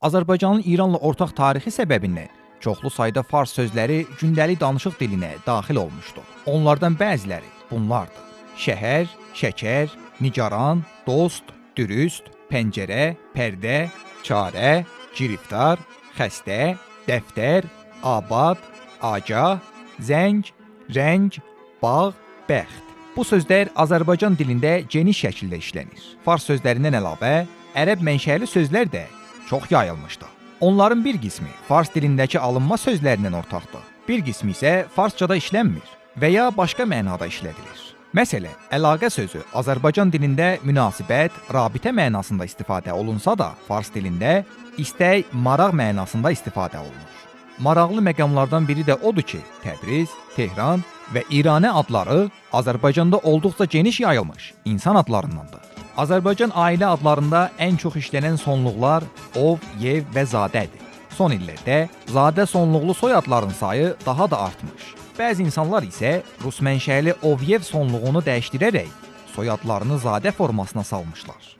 Azərbaycanın İranla ortaq tarixi səbəbindən çoxlu sayda fars sözləri gündəlik danışıq dilinə daxil olmuşdu. Onlardan bəziləri bunlardır: şəhər, şəkər, nigaran, dost, dürüst, pəncərə, pərdə, çarə, giriftar, xəstə, dəftər, abad, agah, zəng, rəng, bağ, bəxt. Bu sözlər Azərbaycan dilində geniş şəkildə işlənir. Fars sözlərindən əlavə, ərəb mənşəli sözlər də çox yayılmışdı. Onların bir qismi fars dilindəki alınma sözlərindən ortaqdır. Bir qismi isə farsçada işlənmir və ya başqa mənada işlədilir. Məsələn, əlaqə sözü Azərbaycan dilində münasibət, rabitə mənasında istifadə olunsa da, fars dilində istək, maraq mənasında istifadə olunur. Maraqlı məqamlardan biri də odur ki, Təbriz, Tehran və İranə adları Azərbaycanda olduqca geniş yayılmış insan adlarındandır. Azərbaycan ailə adlarında ən çox işlənən sonluqlar ov, yev və zadədir. Son illərdə zadə sonluqlu soyadların sayı daha da artmış. Bəzi insanlar isə rus mənşəli ov-yev sonluğunu dəyişdirərək soyadlarını zadə formasına salmışlar.